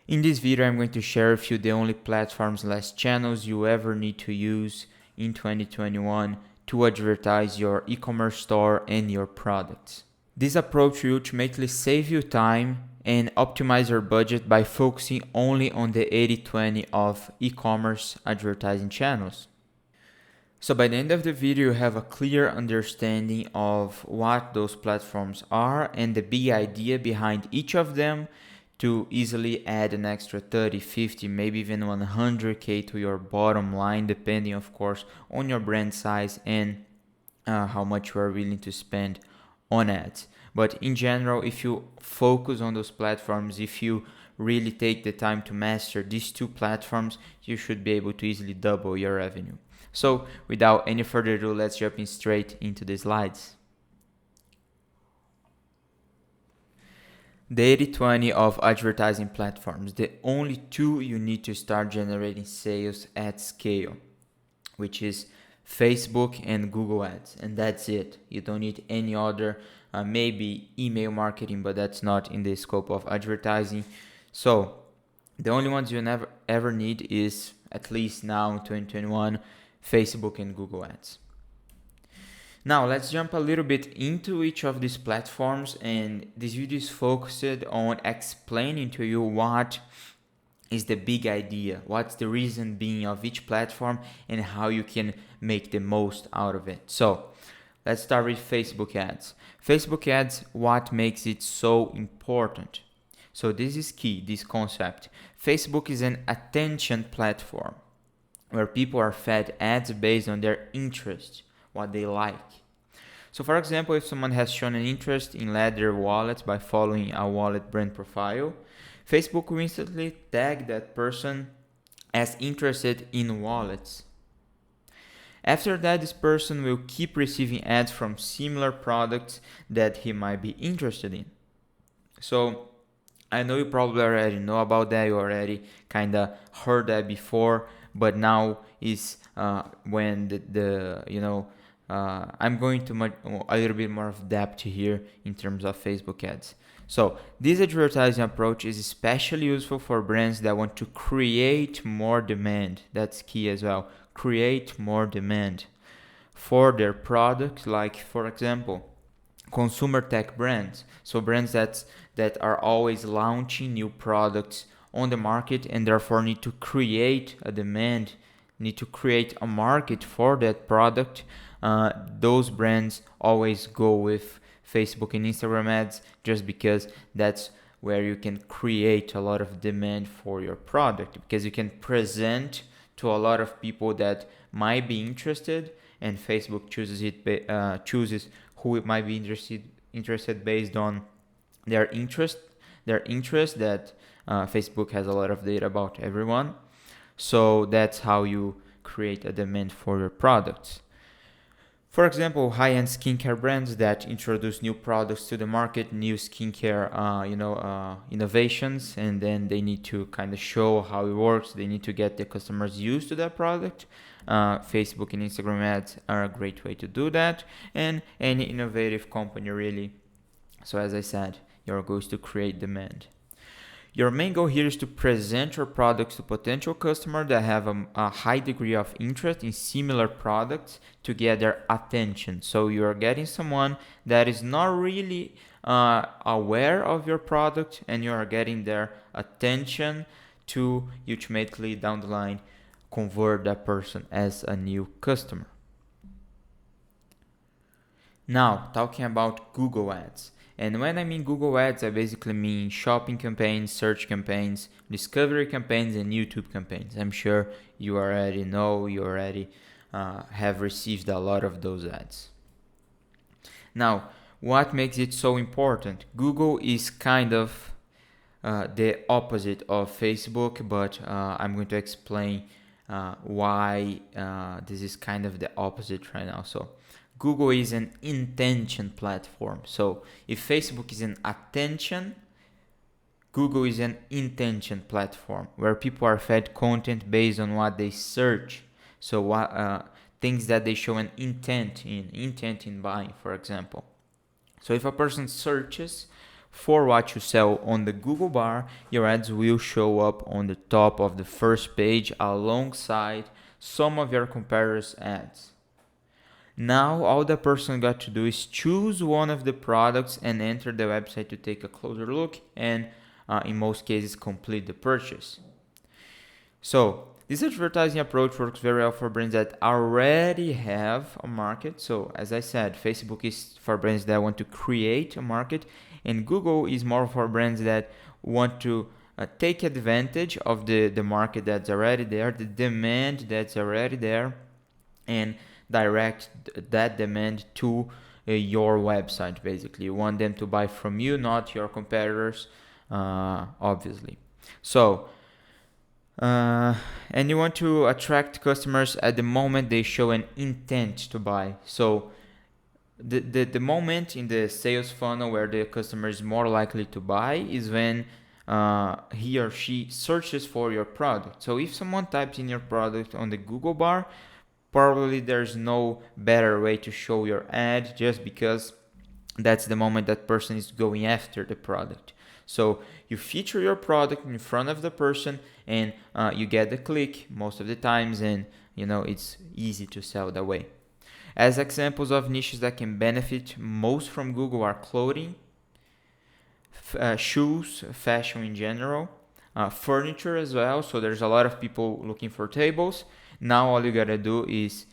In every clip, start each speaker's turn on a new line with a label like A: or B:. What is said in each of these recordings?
A: In this video, I'm going to share with you the only platforms/channels you ever need to use in 2021 to advertise your e-commerce store and your products. This approach will ultimately save you time and optimize your budget by focusing only on the 80-20 of e-commerce advertising channels. So by the end of the video, you have a clear understanding of what those platforms are and the big idea behind each of them to easily add an extra 30, 50, maybe even 100K to your bottom line, depending, of course, on your brand size and how much you are willing to spend on ads. But in general, if you focus on those platforms, if you really take the time to master these two platforms, you should be able to easily double your revenue. So without any further ado, let's jump in straight into the slides. The 80-20 of advertising platforms, the only two you need to start generating sales at scale, which is Facebook and Google Ads, and that's it. You don't need any other, maybe email marketing, but that's not in the scope of advertising. So the only ones you never ever need is, at least now in 2021, Facebook and Google Ads. Now let's jump a little bit into each of these platforms, and this video is focused on explaining to you what is the big idea, what's the reason being of each platform and how you can make the most out of it. So let's start with Facebook ads. Facebook ads, what makes it so important? So this is key, this concept. Facebook is an attention platform where people are fed ads based on their interest, what they like. So for example, if someone has shown an interest in leather wallets by following a wallet brand profile, Facebook will instantly tag that person as interested in wallets. After that, this person will keep receiving ads from similar products that he might be interested in. So I know you probably already know about that, you already kind of heard that before, but now is when I'm going to a little bit more of depth here in terms of Facebook ads. So this advertising approach is especially useful for brands that want to create more demand. That's key as well. Create more demand for their products, like for example, consumer tech brands. So brands that are always launching new products on the market and therefore need to create a demand, need to create a market for that product. Those brands always go with Facebook and Instagram ads just because that's where you can create a lot of demand for your product, because you can present to a lot of people that might be interested, and Facebook chooses who might be interested based on their interest that Facebook has a lot of data about everyone. So that's how you create a demand for your products. For example, high-end skincare brands that introduce new products to the market, new skincare, innovations, and then they need to kind of show how it works. They need to get the customers used to that product. Facebook and Instagram ads are a great way to do that, and any innovative company really. So as I said, your goal is to create demand. Your main goal here is to present your products to potential customers that have a high degree of interest in similar products to get their attention. So you are getting someone that is not really aware of your product, and you are getting their attention to ultimately down the line convert that person as a new customer. Now, talking about Google Ads. And when I mean Google Ads, I basically mean shopping campaigns, search campaigns, discovery campaigns, and YouTube campaigns. I'm sure you already know, you already have received a lot of those ads. Now, what makes it so important? Google is kind of the opposite of Facebook, but I'm going to explain why this is kind of the opposite right now. So Google is an intention platform. So if Facebook is an attention, Google is an intention platform where people are fed content based on what they search. So what things that they show an intent in buying, for example. So if a person searches for what you sell on the Google bar, your ads will show up on the top of the first page alongside some of your competitors' ads. Now all the person got to do is choose one of the products and enter the website to take a closer look and in most cases complete the purchase. So this advertising approach works very well for brands that already have a market. So as I said, Facebook is for brands that want to create a market, and Google is more for brands that want to take advantage of the market that's already there, the demand that's already there, and direct that demand to your website. Basically, you want them to buy from you, not your competitors, obviously. So and you want to attract customers at the moment they show an intent to buy. So the moment in the sales funnel where the customer is more likely to buy is when he or she searches for your product. So if someone types in your product on the Google bar, probably there's no better way to show your ad, just because that's the moment that person is going after the product. So you feature your product in front of the person, and you get the click most of the times, and it's easy to sell that way. As examples of niches that can benefit most from Google are clothing, shoes, fashion in general, furniture as well. So there's a lot of people looking for tables. Now all you gotta do is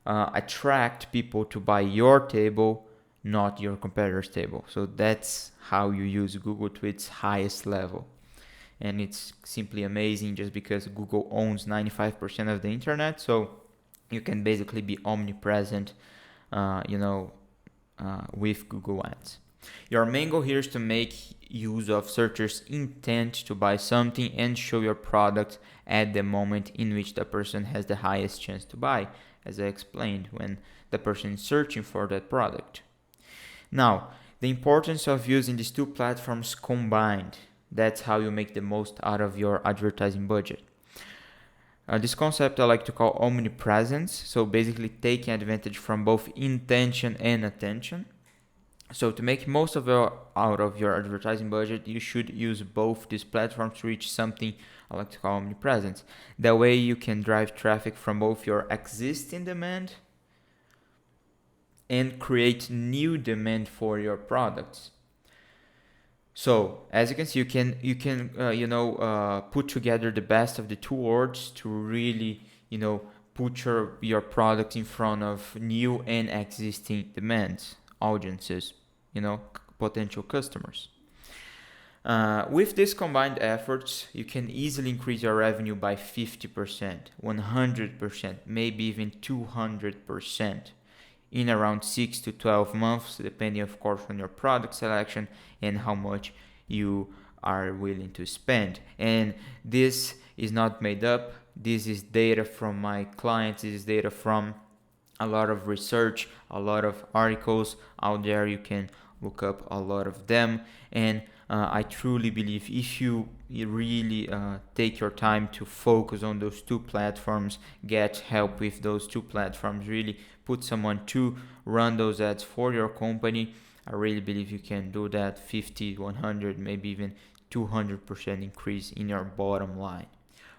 A: attract people to buy your table, not your competitor's table. So that's how you use Google to its highest level. And it's simply amazing, just because Google owns 95% of the internet. So you can basically be omnipresent, with Google Ads. Your main goal here is to make use of searchers' intent to buy something and show your product at the moment in which the person has the highest chance to buy, as I explained, when the person is searching for that product. Now, the importance of using these two platforms combined. That's how you make the most out of your advertising budget. This concept I like to call omnipresence. So basically taking advantage from both intention and attention. So to make most out of your advertising budget, you should use both these platforms to reach something I like to call omnipresence. That way you can drive traffic from both your existing demand and create new demand for your products. So as you can see, you can put together the best of the two worlds to really put your product in front of new and existing demands, audiences, potential customers. With these combined efforts, you can easily increase your revenue by 50%, 100%, maybe even 200% in around 6 to 12 months, depending of course on your product selection and how much you are willing to spend. And this is not made up. This is data from my clients. This is data from a lot of research, a lot of articles out there. You can look up a lot of them. And I truly believe if you really take your time to focus on those two platforms, get help with those two platforms, really put someone to run those ads for your company, I really believe you can do that 50, 100, maybe even 200% increase in your bottom line,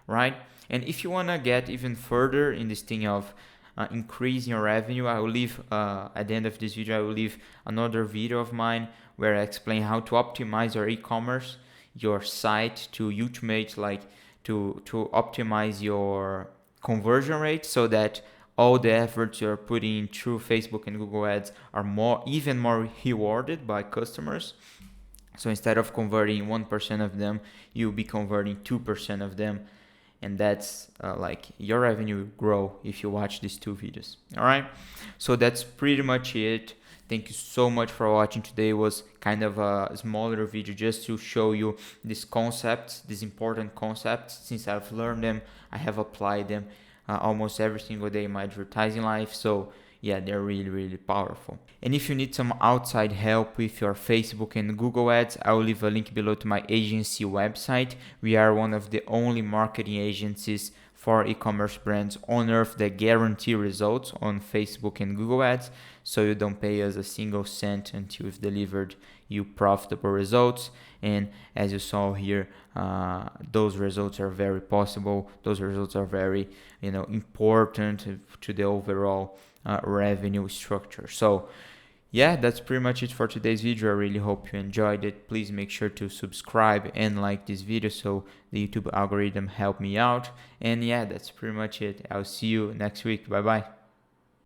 A: right? And if you want to get even further in this thing of increasing your revenue, I will leave at the end of this video, I will leave another video of mine where I explain how to optimize your e-commerce, your site to automate, like to optimize your conversion rate so that all the efforts you're putting through Facebook and Google Ads are even more rewarded by customers. So instead of converting 1% of them, you'll be converting 2% of them. And that's your revenue will grow if you watch these two videos. All right. So that's pretty much it. Thank you so much for watching. Today was kind of a smaller video just to show you these concepts, these important concepts. Since I've learned them, I have applied them almost every single day in my advertising life. So yeah, they're really, really powerful. And if you need some outside help with your Facebook and Google ads, I will leave a link below to my agency website. We are one of the only marketing agencies for e-commerce brands on earth that guarantee results on Facebook and Google Ads, so you don't pay us a single cent until we've delivered you profitable results. And as you saw here, those results are very possible. Those results are very, important to the overall revenue structure. So yeah, that's pretty much it for today's video. I really hope you enjoyed it. Please make sure to subscribe and like this video so the YouTube algorithm help me out. And yeah, that's pretty much it. I'll see you next week. Bye bye.